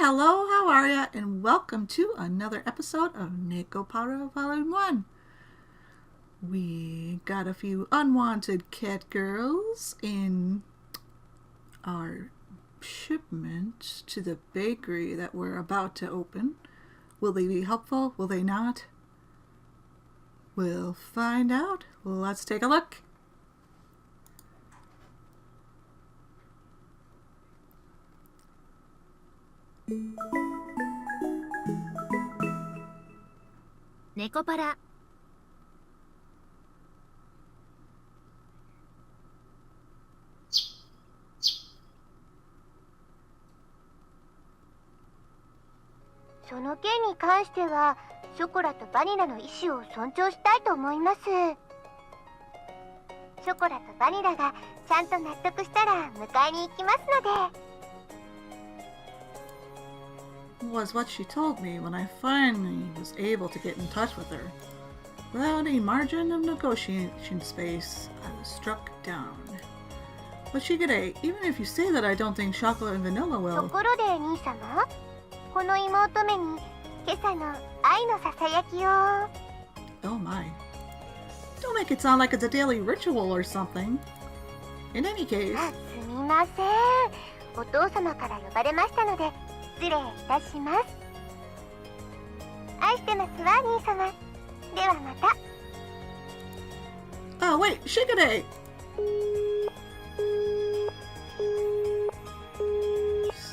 hello, how are ya? And welcome to another episode of Nekopara Volume 1. We got a few unwanted catgirls in our shipment to the bakery that we're about to open. Will they be helpful? Will they not? We'll find out. Let's take a look. Nekopara. その件に関しては、ショコラとバニラの意思を尊重したいと思います。ショコラとバニラがちゃんと納得したら迎えに行きますので。Was what she told me when I finally was able to get in touch with her. Without any margin of negotiation space, I was struck down. But Shigure, even if you say that I don't think Chocola and Vanilla will... ところで兄様、この妹目に今朝の愛のささやきを。 Oh my. Don't make it sound like it's a daily ritual or something. In any case... すみません。お父様から呼ばれましたので、失礼いたします。愛してますわ、兄様。ではまた。Oh, wait, Shigure!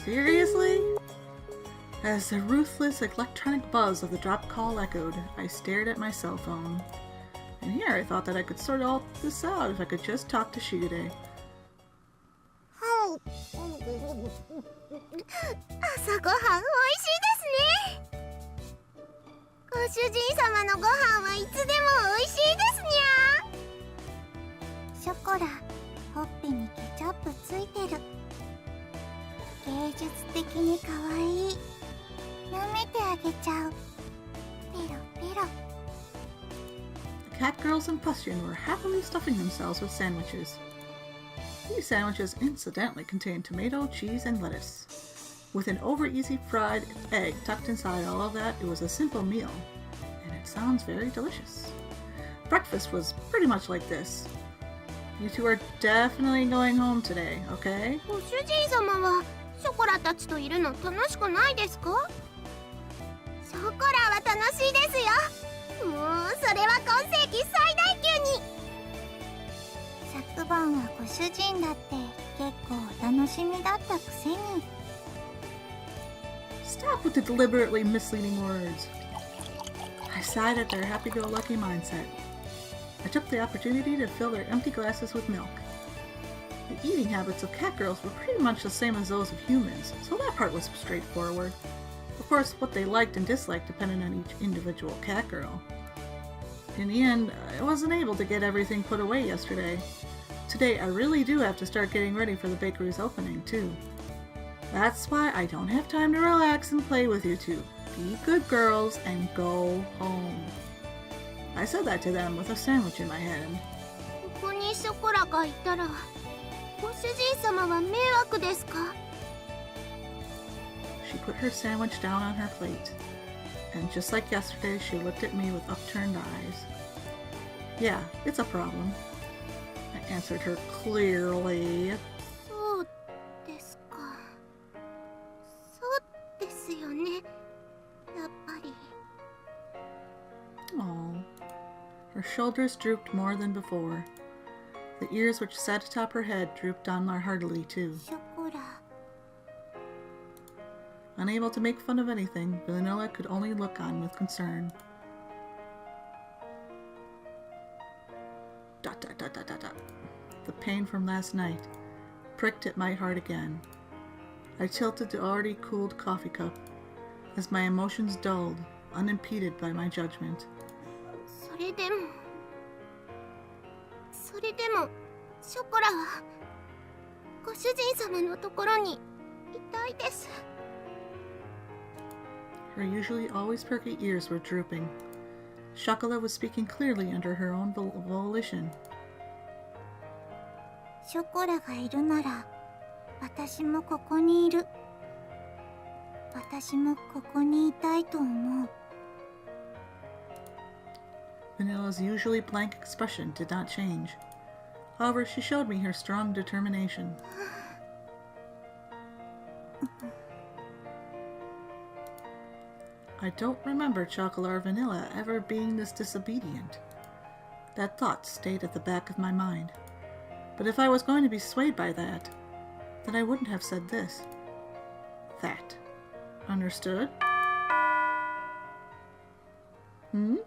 Seriously? As the ruthless electronic buzz of the drop call echoed, I stared at my cell phone. And here I thought that I could sort all this out if I could just talk to Shigure. 朝ごはんおいしいですね。ご主人様のご飯はいつでもおいしいですにゃ。ショコラ、ほっぺにケチャップついてる。芸術的に可愛い。舐めてあげちゃう。ペロペロ。 The catgirls in question were happily stuffing themselves with sandwiches. These sandwiches incidentally contained tomato, cheese, and lettuce. With an over-easy fried egg tucked inside all of that, it was a simple meal, and it sounds very delicious. Breakfast was pretty much like this. You two are definitely going home today, okay? ご主人様はショコラたちといるの楽しくないですか？ショコラは楽しいですよ。もうそれは今世紀最大級に。昨晩はご主人だって結構お楽しみだったくせに。 Stop with the deliberately misleading words. I sighed at their happy-go-lucky mindset. I took the opportunity to fill their empty glasses with milk. The eating habits of catgirls were pretty much the same as those of humans, so that part was straightforward. Of course, what they liked and disliked depended on each individual catgirl. In the end, I wasn't able to get everything put away yesterday. Today, I really do have to start getting ready for the bakery's opening, too. That's why I don't have time to relax and play with you two. Be good girls and go home. I said that to them with a sandwich in my hand. ここにショコラがいたら、ご主人様は迷惑ですか？ She put her sandwich down on her plate, and just like yesterday, she looked at me with upturned eyes. Yeah, it's a problem. I answered her clearly. そうですか。そうですよね。やっぱり。 Oh. Her shoulders drooped more than before. The ears which sat atop her head drooped down more heartily, too. ショコラ。 Unable to make fun of anything, Vanilla could only look on with concern. Dot dot dot dot dot dot. The pain from last night pricked at my heart again. I tilted the already cooled coffee cup as my emotions dulled, unimpeded by my judgment. それでも、ショコラはご主人様のところにいたいです。 Her usually always perky ears were drooping. Chocola was speaking clearly under her own volition. ショコラがいるなら、私もここにいる。私もここにいたいと思う。 Vanilla's usually blank expression did not change. However, she showed me her strong determination. I don't remember Chocola or Vanilla ever being this disobedient. That thought stayed at the back of my mind. But if I was going to be swayed by that, then I wouldn't have said this. That. Understood? Hmm?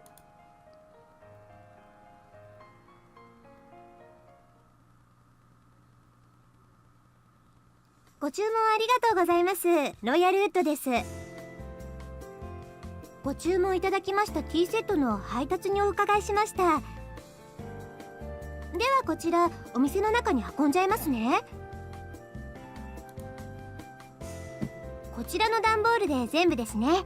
ご注文ありがとうございます。ロイヤルウッドです。ご注文いただきましたティーセットの配達にお伺いしました。ではこちらお店の中に運んじゃいますね。こちらの段ボールで全部ですね。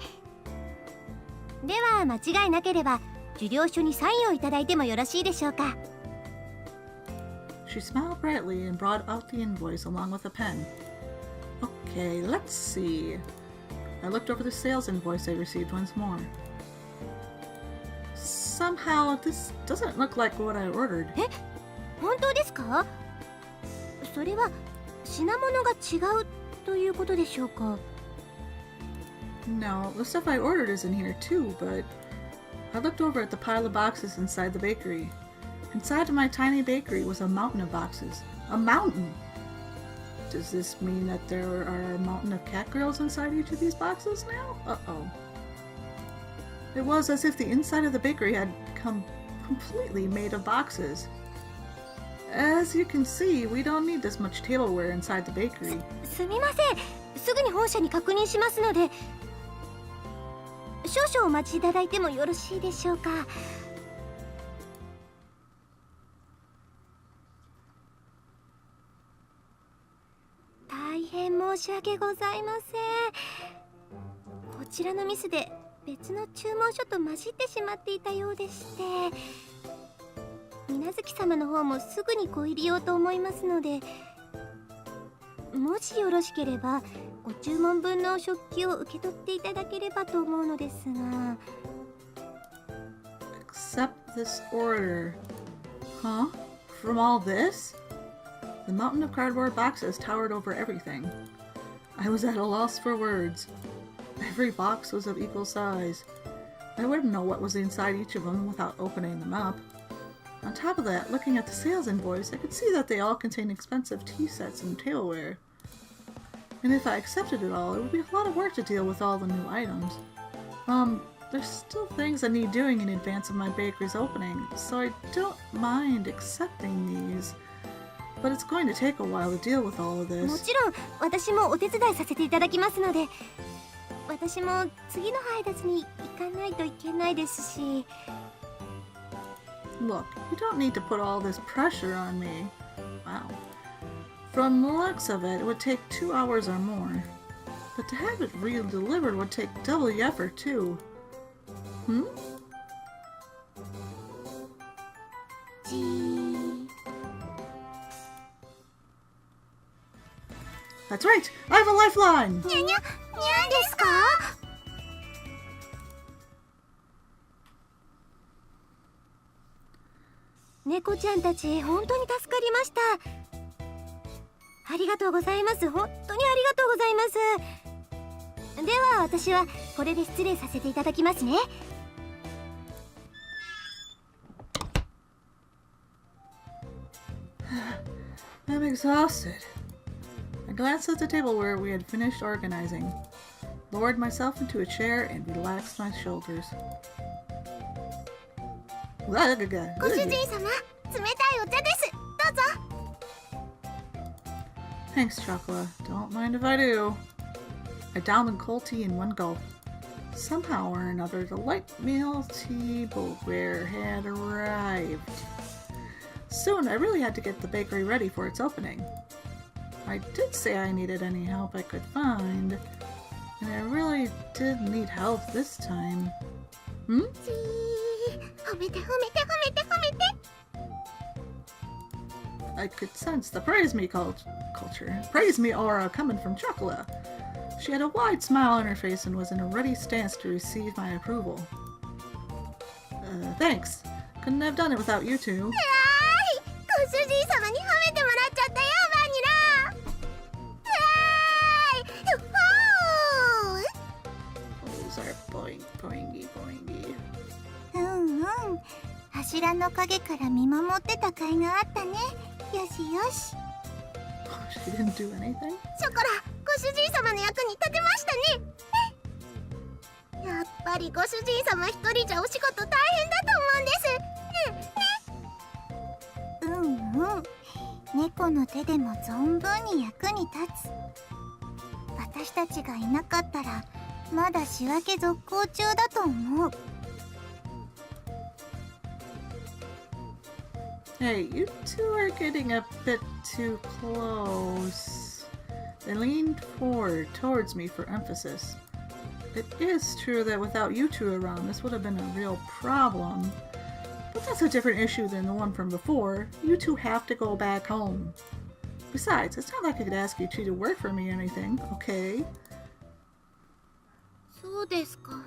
では間違いなければ受領書にサインをいただいてもよろしいでしょうか。 She smiled brightly and brought out the invoice along with a pen. Okay, let's see. I looked over the sales invoice I received once more. Somehow, this doesn't look like what I ordered. え、本当ですか？それは品物が違うということでしょうか？ No, the stuff I ordered is in here too, but I looked over at the pile of boxes inside the bakery. Inside of my tiny bakery was a mountain of boxes. A mountain! Does this mean that there are a mountain of catgirls inside each of these boxes now? Uh-oh. It was as if the inside of the bakery had come completely made of boxes. As you can see, we don't need this much tableware inside the bakery. すみません。すぐに本社に確認しますので、少々お待ちいただいてもよろしいでしょうか。大変申し訳ございません。こちらのミスで別の注文書と混じってしまっていたようでして、水無月様の方もすぐにご入りようと思いますので、もしよろしければご注文分の食器を受け取っていただければと思うのですが。 Accept this order. Huh? From all this? The mountain of cardboard boxes towered over everything. I was at a loss for words. Every box was of equal size. I wouldn't know what was inside each of them without opening them up. On top of that, looking at the sales invoice, I could see that they all contained expensive tea sets and tableware. And if I accepted it all, it would be a lot of work to deal with all the new items. There's still things that need doing in advance of my bakery's opening, so I don't mind accepting these. But it's going to take a while to deal with all of this. もちろん私もお手伝いさせていただきますので、私も次の配達に行かないといけないですし。 Look, you don't need to put all this pressure on me. Wow. From the looks of it, it would take 2 hours or more. But to have it re-delivered would take double the effort, too. Hmm? That's right! I have a lifeline! にゃにゃ、なんですか？猫ちゃんたち本当に助かりました。ありがとうございます。本当にありがとうございます。では私はこれで失礼させていただきますね。 I'm exhausted. I glanced at the tableware we had finished organizing, lowered myself into a chair, and relaxed my shoulders. ご主人様、冷たいお茶です。どうぞ。 Thanks, Chocola. Don't mind if I do. I downed the cold tea in one gulp. Somehow or another, the light meal tableware had arrived. Soon, I really had to get the bakery ready for its opening. I did say I needed any help I could find, and I really did need help this time. Hmm? 褒めて褒めて褒めて褒めて。 I could sense the praise me culture, praise me aura coming from Chocola. She had a wide smile on her face and was in a ready stance to receive my approval. Thanks. Couldn't have done it without you two. ご主人様に褒めてもらっちゃったよ、バニラ。 Those are boing, boingy, boingy. 柱の陰から見守ってた甲斐があったね。よしよし。 She didn't do anything? ショコラ、ご主人様の役に立てましたね。やっぱりご主人様一人じゃお仕事大変だと思うんです。猫の手でも存分に役に立つ。私たちがいなかったらまだ仕分け続行中だと思う。 Hey, you two are getting a bit too close. They leaned forward towards me for emphasis. It is true that without you two around, this would have been a real problem. But that's a different issue than the one from before. You two have to go back home. Besides, it's not like I could ask you two to work for me or anything, okay? そうですか。やっ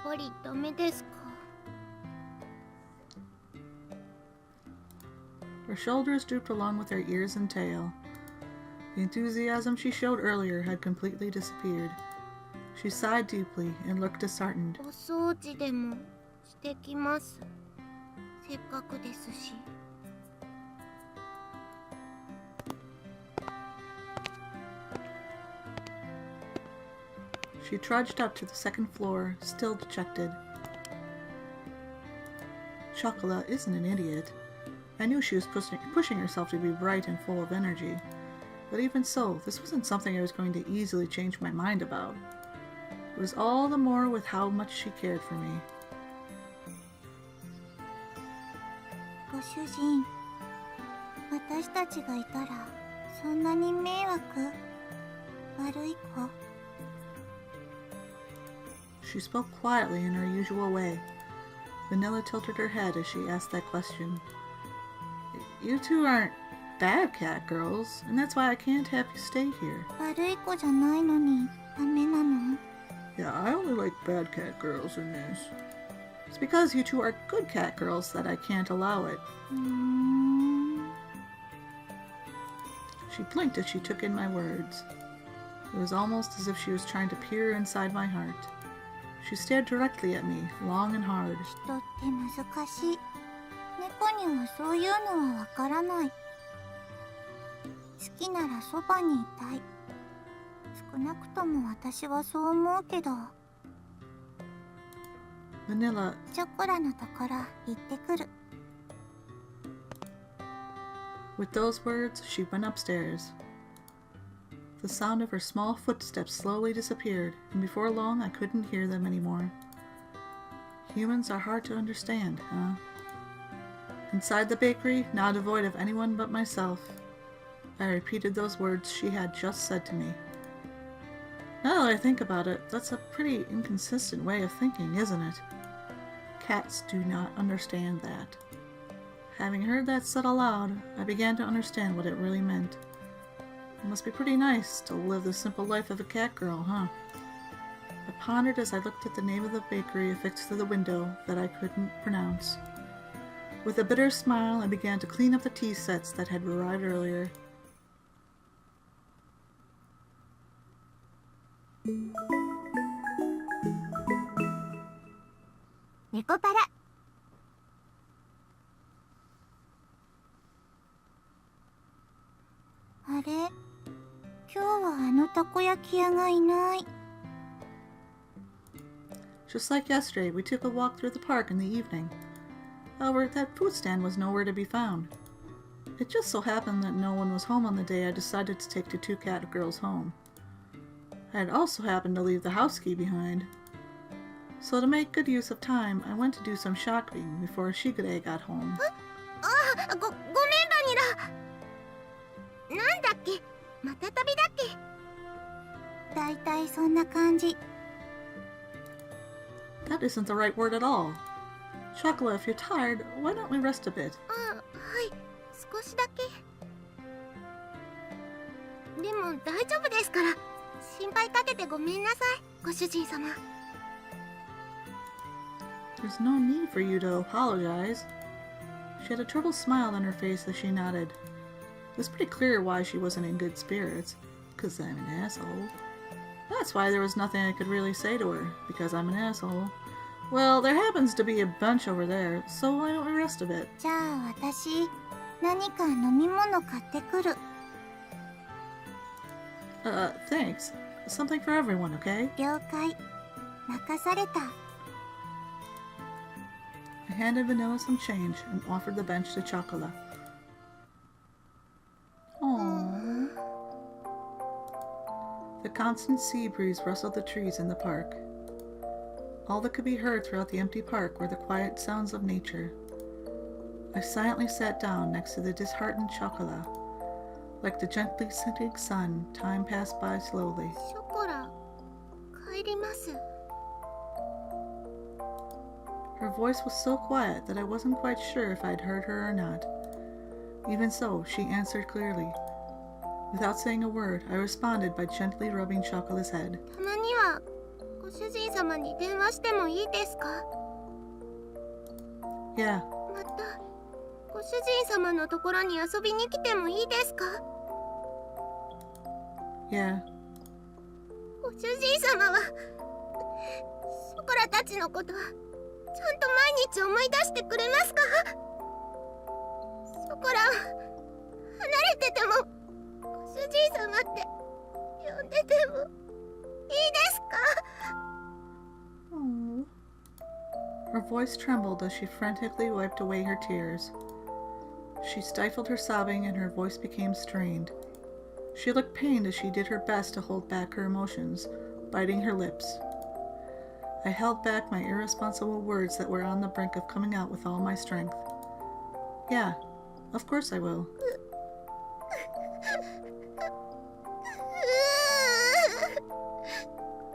ぱりダメですか。 Her shoulders drooped along with her ears and tail. The enthusiasm she showed earlier had completely disappeared. She sighed deeply and looked disheartened. お掃除でもしてきます。せっかくですし。 She trudged up to the second floor, still dejected. Chocola isn't an idiot. I knew she was pushing herself to be bright and full of energy. But even so, this wasn't something I was going to easily change my mind about. It was all the more with how much she cared for me. ご主人、私たちがいたらそんなに迷惑？悪い子？ She spoke quietly in her usual way. Vanilla tilted her head as she asked that question. You two aren't bad cat girls, and that's why I can't have you stay here. 悪い子じゃないのにダメなの？ Yeah, I only like bad cat girls in this. It's because you two are good cat girls that I can't allow it. She blinked as she took in my words. It was almost as if she was trying to peer inside my heart. She stared directly at me, long and hard. 人って難しい。猫にはそういうのはわからない。好きならそばにいたい。少なくとも私はそう思うけど。 Vanilla, ショコラのところ行ってくる。 with those words, she went upstairs. The sound of her small footsteps slowly disappeared, and before long I couldn't hear them anymore. Humans are hard to understand, huh? Inside the bakery, now devoid of anyone but myself, I repeated those words she had just said to me. Now that I think about it, that's a pretty inconsistent way of thinking, isn't it? Cats do not understand that. Having heard that said aloud, I began to understand what it really meant. It must be pretty nice to live the simple life of a cat girl, huh? I pondered as I looked at the name of the bakery affixed to the window that I couldn't pronounce. With a bitter smile, I began to clean up the tea sets that had arrived earlier. Nekopara. あれ、今日はあのたこ焼き屋がいない。 Just like yesterday, we took a walk through the park in the evening. However, that food stand was nowhere to be found. It just so happened that no one was home on the day I decided to take the two cat girls home. I had also happened to leave the house key behind. So to make good use of time, I went to do some shopping before Shigure got home. ごめんバニラ。なんだっけ、また旅だっけ。だいたいそんな感じ。 That isn't the right word at all. Chocola, if you're tired, why don't we rest a bit? はい、少しだけ。でも大丈夫ですから。心配かけてごめんなさい、ご主人様。 There's no need for you to apologize. She had a troubled smile on her face as she nodded. It was pretty clear why she wasn't in good spirits. Because I'm an asshole. That's why there was nothing I could really say to her. Because I'm an asshole. Well, there happens to be a bunch over there, so why don't the rest of it? じゃあ私、何か飲み物買ってくる。 Thanks. Something for everyone, okay? 了解。任された。 I handed Vanilla some change and offered the bench to Chocola. Aww. The constant sea breeze rustled the trees in the park. All that could be heard throughout the empty park were the quiet sounds of nature. I silently sat down next to the disheartened Chocola. Like the gently setting sun, time passed by slowly. ショコラ、帰ります。 Her voice was so quiet that I wasn't quite sure if I'd heard her or not. Even so, she answered clearly. Without saying a word, I responded by gently rubbing Chocola's head. たまにはご主人様に電話してもいいですか？ Yeah, またご主人様のところに遊びに来てもいいですか？ yeah. ご主人様はショコラたちのことはちゃんと毎日思い出してくれますか？ショコラは離れててもご主人様って呼んでてもいいですか？ Oh. Her voice trembled as she frantically wiped away her tears. She stifled her sobbing and her voice became strained. She looked pained as she did her best to hold back her emotions, biting her lips. I held back my irresponsible words that were on the brink of coming out with all my strength. Yeah, of course I will.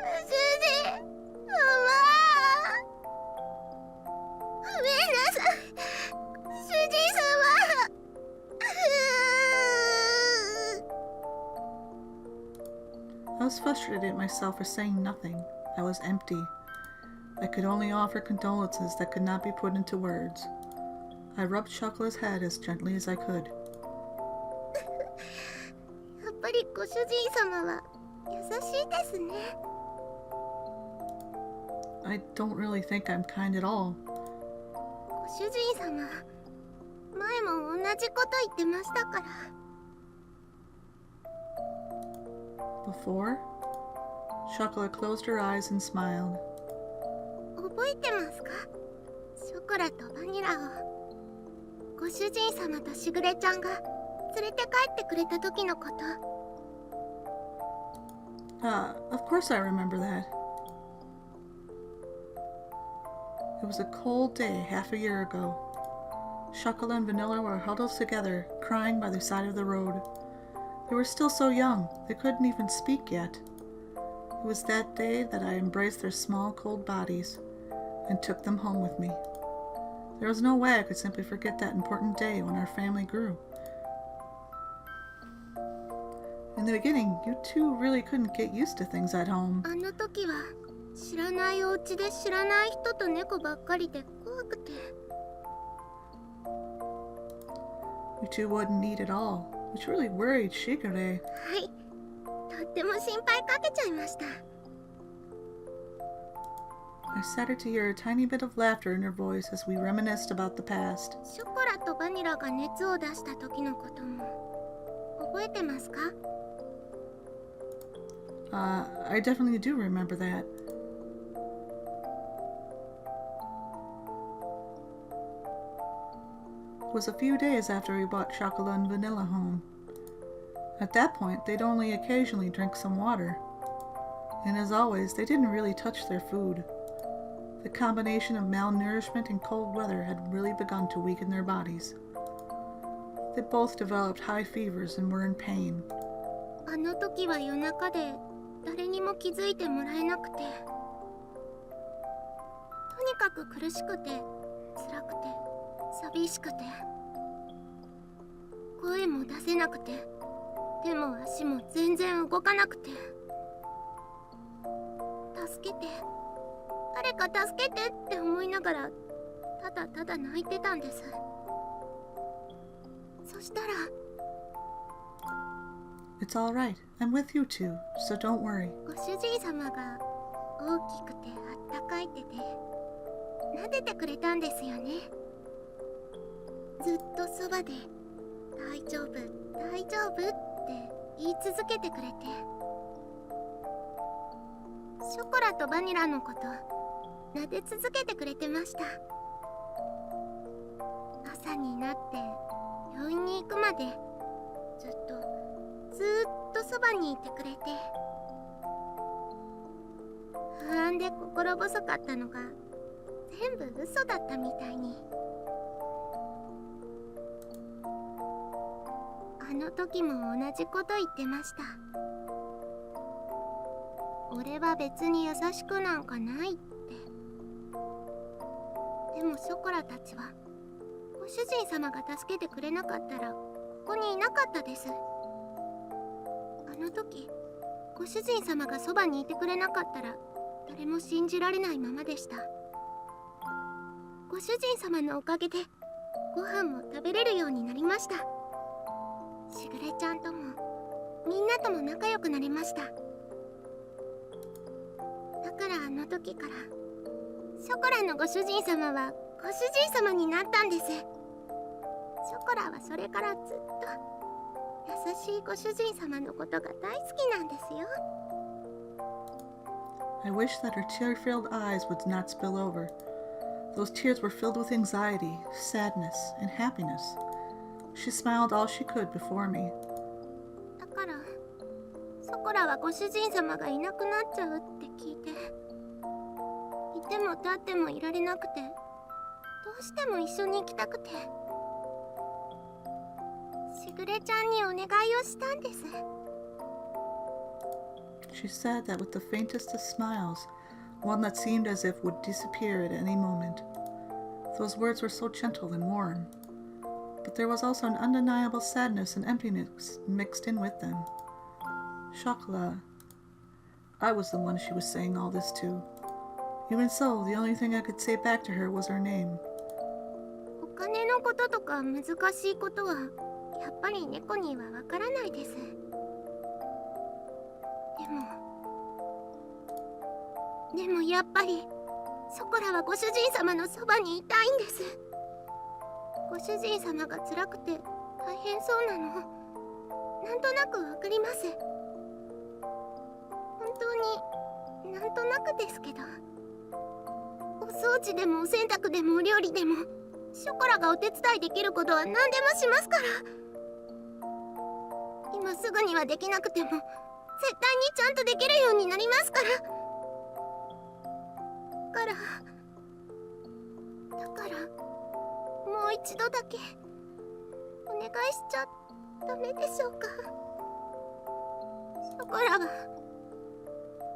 主人様、ごめんなさい、主人様。 I was frustrated at myself for saying nothing. I was empty. I could only offer condolences that could not be put into words. I rubbed Chocola's head as gently as I could. やっぱりご主人様は優しいですね。 I don't really think I'm kind at all. ご主人様、前も同じこと言ってましたから。 Before? Chocola closed her eyes and smiled. 覚えてますか？ショコラとバニラをご主人様としぐれちゃんが連れて帰ってくれた時のこと。 Of course I remember that. It was a cold day half a year ago. Chocola and Vanilla were huddled together, crying by the side of the road. They were still so young, they couldn't even speak yet. It was that day that I embraced their small, cold bodies and took them home with me. There was no way I could simply forget that important day when our family grew. In the beginning, you two really couldn't get used to things at home. あの時は知らないお家で知らない人と猫ばっかりで怖くて。 You two wouldn't eat at all, which really worried Shigure. はい、とっても心配かけちゃいました。 I started to hear a tiny bit of laughter in her voice as we reminisced about the past. ショコラとバニラが熱を出した時のことも覚えてますか？ I definitely do remember that. It was a few days after we brought Chocola and Vanilla home. At that point, they'd only occasionally drink some water. And as always, they didn't really touch their food. The combination of malnourishment and cold weather had really begun to weaken their bodies. They both developed high fevers and were in pain. あの時は夜中で誰にも気づいてもらえなくて、とにかく苦しくて辛くて寂しくて、声も出せなくて、手も足も全然動かなくて。助けて、誰か助けてって思いながらただただ泣いてたんです。そしたら It's all right. I'm with you too, so don't worry. ご主人様が大きくてあったかい手で撫でてくれたんですよね。ずっとそばで大丈夫大丈夫って言い続けてくれて、ショコラとバニラのこと撫で続けてくれてました。朝になって病院に行くまでずっとそばにいてくれて、不安で心細かったのが全部嘘だったみたいに。あの時も同じこと言ってました。俺は別に優しくなんかないって。でもショコラたちはご主人様が助けてくれなかったらここにいなかったです。あの時ご主人様がそばにいてくれなかったら誰も信じられないままでした。ご主人様のおかげでご飯も食べれるようになりました。しぐれちゃんともみんなとも仲良くなりました。だからあの時からショコラのご主人様はご主人様になったんです。ショコラはそれからずっと優しいご主人様のことが大好きなんですよ。 I wish that her tear-filled eyes would not spill over. Those tears were filled with anxiety, sadness, and happiness. She smiled all she could before me. だからショコラはご主人様がいなくなっちゃうって聞いて、いても立ってもいられなくて、どうしても一緒に行きたくて、しぐれちゃんにお願いをしたんです。 She said that with the faintest of smiles, one that seemed as if would disappear at any moment. Those words were so gentle and warm, but there was also an undeniable sadness and emptiness mixed in with them. Chocola. I was the one she was saying all this to. Even so, the only thing I could say back to her was her name. お金のこととか難しいことはやっぱり猫にはわからないです。でもやっぱりショコラはご主人様のそばにいたいんです。ご主人様が辛くて大変そうなのなんとなくわかります。本当になんとなくですけど、お掃除でもお洗濯でもお料理でもショコラがお手伝いできることは何でもしますから。今すぐにはできなくても絶対にちゃんとできるようになりますから。だからもう一度だけお願いしちゃダメでしょうか。ショコラは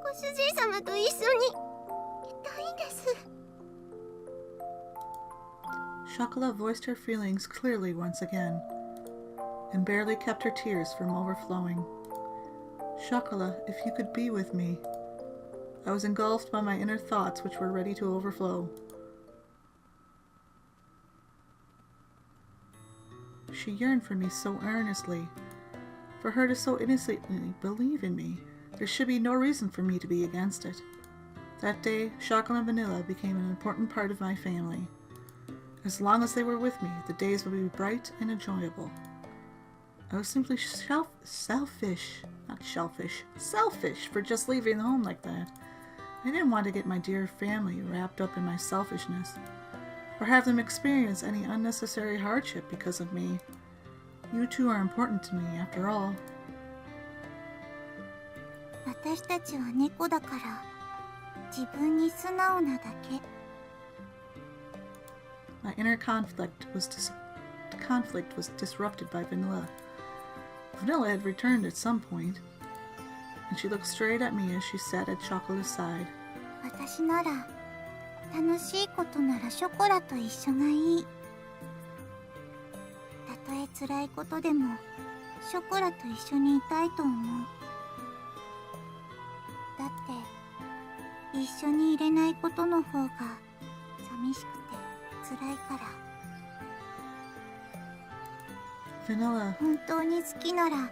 ご主人様と一緒にいたいんです。 Chocola voiced her feelings clearly once again, and barely kept her tears from overflowing. Chocola, if you could be with me. I was engulfed by my inner thoughts which were ready to overflow. She yearned for me so earnestly. For her to so innocently believe in me, there should be no reason for me to be against it. That day, Chocola and Vanilla became an important part of my family. As long as they were with me, the days would be bright and enjoyable. I was simply selfish for just leaving home like that. I didn't want to get my dear family wrapped up in my selfishness, or have them experience any unnecessary hardship because of me. You two are important to me, after all. 私たちは猫だから自分に素直なだけ。 My inner conflict was disrupted by Vanilla. Vanilla had returned at some point, and she looked straight at me as she sat at Chocola's side. 私なら楽しいことならショコラと一緒がいい。たとえ辛いことでもショコラと一緒にいたいと思う。だって一緒にいれないことの方が寂しくて辛いから。Vanilla, 本当に好きなら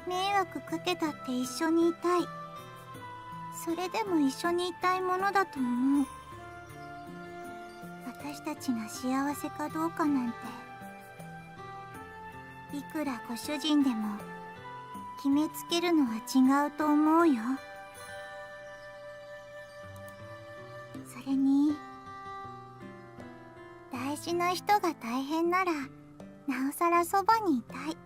迷惑かけたって一緒にいたい。それでも一緒にいたいものだと思う。私たちが幸せかどうかなんて、いくらご主人でも決めつけるのは違うと思うよ。それに大事な人が大変ならなおさらそばにいたい。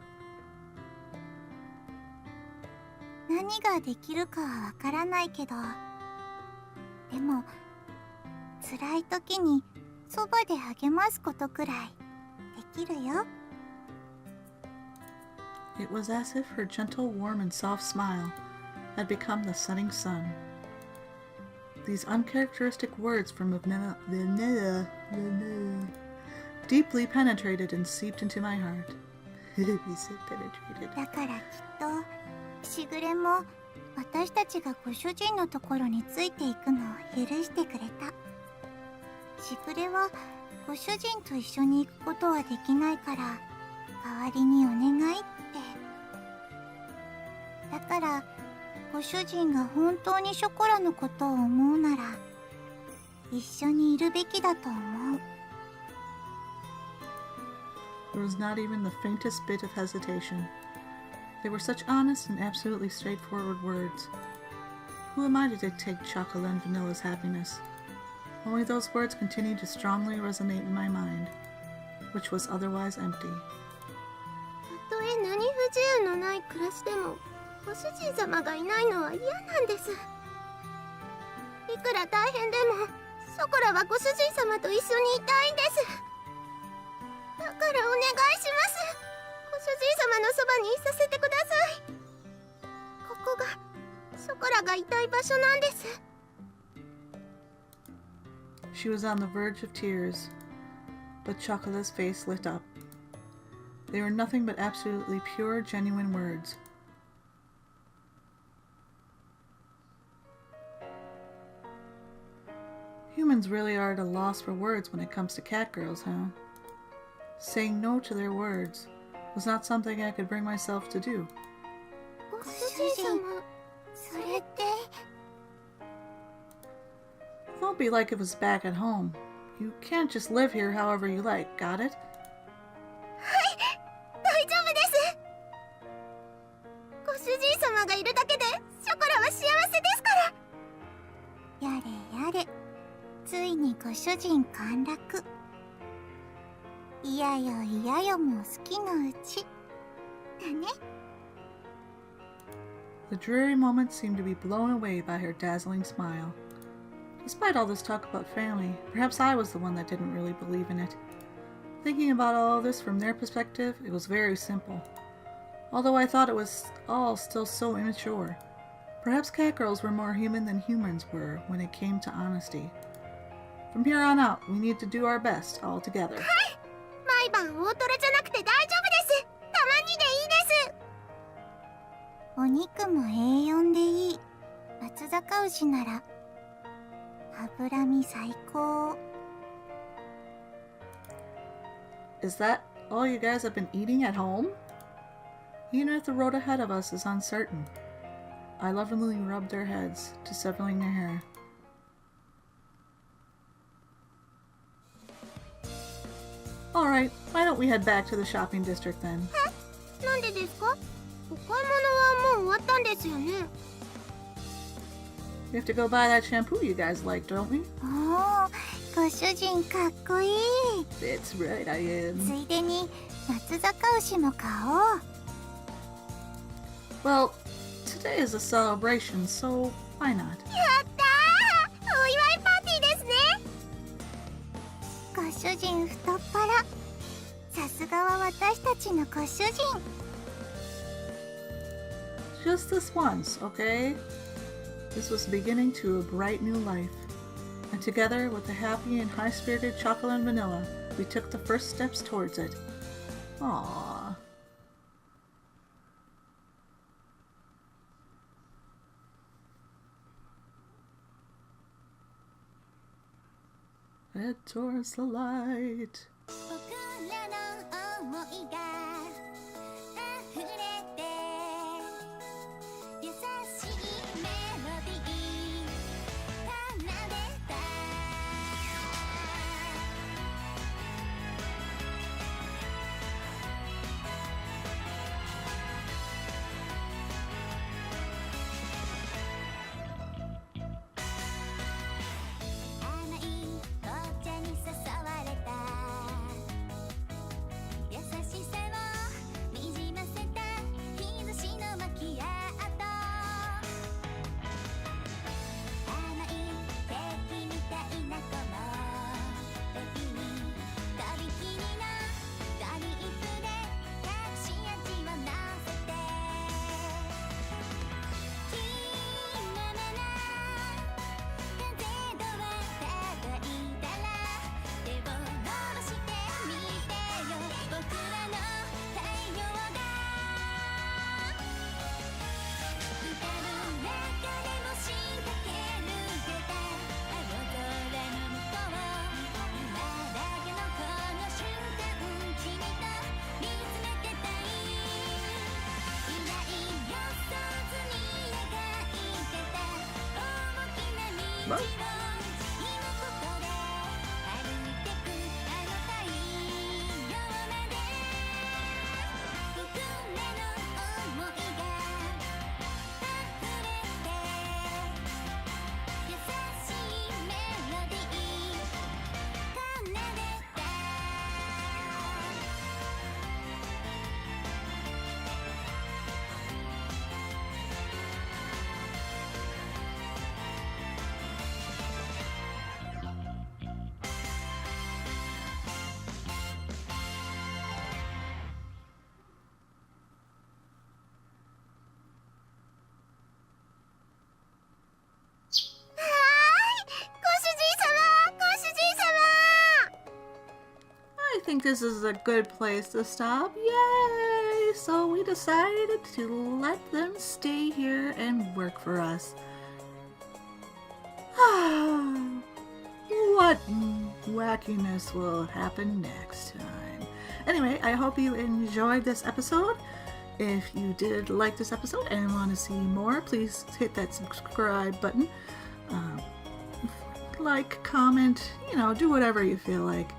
何ができるかはわからないけど、でも辛い時にそばで励ますことくらいできるよ。it was as if her gentle, warm, and soft smile had become the setting sun. These uncharacteristic words from Vanilla deeply penetrated and seeped into my heart. He said penetrated. だからきっとしぐれも私たちがご主人のところについていくのを許してくれた。しぐれはご主人と一緒に行くことはできないから代わりにお願いって。だからご主人が本当にショコラのことを思うなら一緒にいるべきだと思う。There was not even the faintest bit of hesitation. They were such honest and absolutely straightforward words. Who am I to dictate Chocola and Vanilla's happiness? Only those words continued to strongly resonate in my mind, which was otherwise empty. たとえ何不自由のない暮らしでもご主人様がいないのは嫌なんです。いくら大変でもショコラはご主人様と一緒にいたいんです。だからお願いします。ご主人様のそばにいさせてください。ここがショコラがいたい場所なんです。She was on the verge of tears, but Chocola's face lit up. They were nothing but absolutely pure, genuine words. Humans really are at a loss for words when it comes to catgirls, huh? Saying no to their words was not something I could bring myself to do. ご主人様、それって。Don't be like it was back at home. You can't just live here however you like, got it? 大丈夫です。ご主人様がいるだけでショコラは幸せですから。やれやれ、ついにご主人陥落。いやよいやよも好きのうちだね。The dreary moment seemed to be blown away by her dazzling smile. Despite all this talk about family, perhaps I was the one that didn't really believe in it. Thinking about all this from their perspective, it was very simple. Although I thought it was all still so immature. Perhaps catgirls were more human than humans were when it came to honesty. From here on out, we need to do our best all together. 毎晩大トロじゃなくて大丈夫です。たまにでいいです。お肉もA4でいい。松阪牛なら脂身最高。Is that all you guys have been eating at home? Even if the road ahead of us is uncertain. I lovingly rubbed their heads, disheveling their hair. Alright, why don't we head back to the shopping district then? なんでですか？お買い物はもう終わったんですよね。We have to go buy that shampoo you guys like, don't we? おー、ご主人かっこいい。That's right, I つ am. いでに松阪牛も買おう。Well, today is a celebration, so why not? やったー！お祝いパーティーですね。ご主人太っ腹。さすがは私たちのご主人。Just this once, okay? This was the beginning to a bright new life. And together with the happy and high-spirited Chocola and Vanilla, we took the first steps towards it. Aww. Head towards the light. 僕らの想いが溢れて優しいメロディー奏でた甘い紅茶に誘われた優しさをにじませた日差しのマキアート甘いケーキみたいなこの時にとびきりのドリップで隠し味を乗せてきままな風度は叩いたら手を伸ばしてみてよ僕らの太陽が歌の中でも仕掛けるよた青空の向こう今だけのこの瞬間君と見つめてたい未来予想図に描いてた大きな道を今ここで歩いてくあの太陽まで僕らの想いが溢れて優しいメロディー奏でたI think this is a good place to stop. Yay! So we decided to let them stay here and work for us. What wackiness will happen next time? Anyway, I hope you enjoyed this episode. If you did like this episode and want to see more, please hit that subscribe button. Like, comment, do whatever you feel like.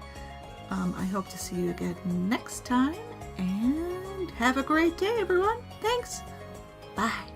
I hope to see you again next time, and have a great day, everyone. Thanks. Bye.